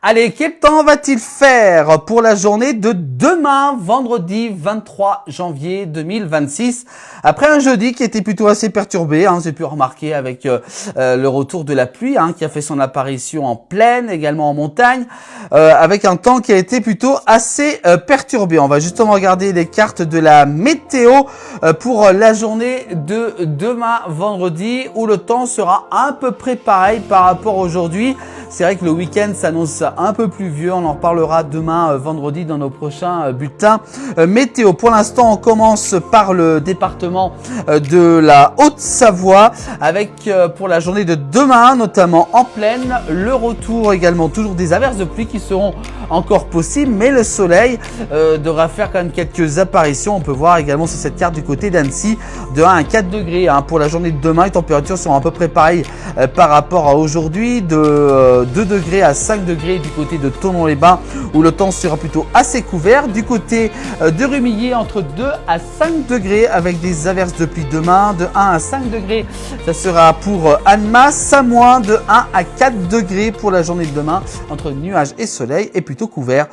Allez, quel temps va-t-il faire pour la journée de demain, vendredi 23 janvier 2026? Après un jeudi qui était plutôt assez perturbé, j'ai pu remarquer avec le retour de la pluie qui a fait son apparition en plaine, également en montagne, avec un temps qui a été plutôt assez perturbé. On va justement regarder les cartes de la météo pour la journée de demain, vendredi, où le temps sera à peu près pareil par rapport à aujourd'hui. C'est vrai que le week-end s'annonce un peu pluvieux. On en reparlera demain, vendredi, dans nos prochains bulletins météo. Pour l'instant, on commence par le département de la Haute-Savoie avec pour la journée de demain, notamment en plaine, le retour également toujours des averses de pluie qui seront encore possibles, mais le soleil devra faire quand même quelques apparitions. On peut voir également sur cette carte du côté d'Annecy de 1 à 4 degrés pour la journée de demain. Les températures seront à peu près pareilles par rapport à aujourd'hui, de 2 degrés à 5 degrés du côté de Thonon-les-Bains où le temps sera plutôt assez couvert. Du côté de Rumilly, entre 2 à 5 degrés avec des averses de pluie demain. De 1 à 5 degrés, ça sera pour Annemasse. Samoin, de 1 à 4 degrés pour la journée de demain, entre nuages et soleil, et plutôt couvert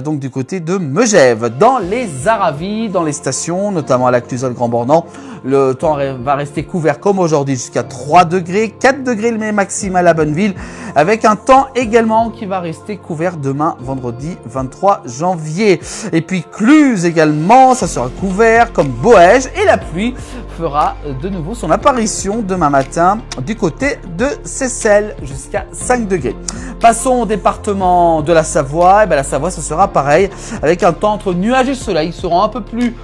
donc du côté de Megève. Dans les Aravis, dans les stations, notamment à la Clusol Grand Bornand, le temps va rester couvert comme aujourd'hui jusqu'à 3 degrés, 4 degrés le maximal à Bonneville, avec un temps également qui va rester couvert demain, vendredi 23 janvier. Et puis Cluse également, ça sera couvert comme Boëge, et la pluie fera de nouveau son apparition demain matin du côté de Seyssel jusqu'à 5 degrés. Passons au département de la Savoie. La Savoie, ce sera pareil avec un temps entre nuages et soleil. Ils seront un peu plus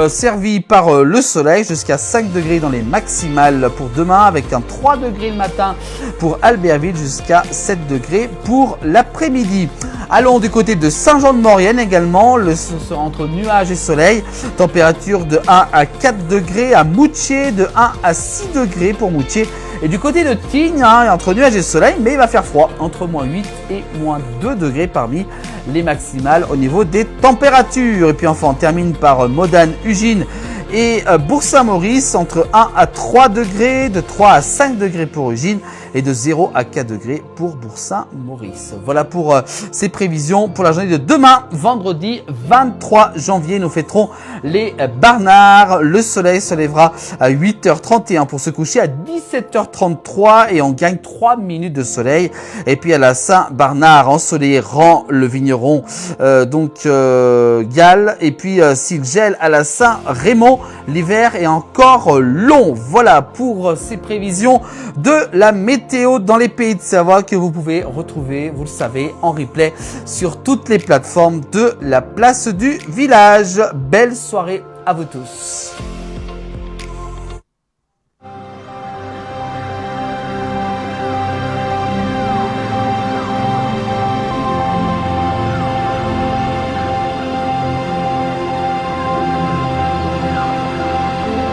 servis par le soleil jusqu'à 5 degrés dans les maximales pour demain, avec un 3 degrés le matin pour Albéaville jusqu'à 7 degrés pour l'après-midi. Allons du côté de Saint-Jean-de-Maurienne également, ce sera entre nuages et soleil, température de 1 à 4 degrés à Moutier, de 1 à 6 degrés pour Moutier. Et du côté de Tignes, entre nuages et soleil, mais il va faire froid, entre -8 et -2 degrés parmi les maximales au niveau des températures. Et puis enfin, on termine par Modane, Ugine et Bourg-Saint-Maurice, entre 1 à 3 degrés, de 3 à 5 degrés pour Ugine et de 0 à 4 degrés pour Bourg-Saint-Maurice. Voilà pour ces prévisions pour la journée de demain, vendredi 23 janvier. Nous fêterons les Barnards. Le soleil se lèvera à 8h31 pour se coucher à 17h33 et on gagne 3 minutes de soleil. Et puis à la Saint-Barnard, ensoleillé rend le vigneron Gall. Et puis s'il gèle à la Saint-Raymond, l'hiver est encore long. Voilà pour ces prévisions de la météo dans les pays de Savoie que vous pouvez retrouver, vous le savez, en replay sur toutes les plateformes de la place du village. Belle soirée à vous tous.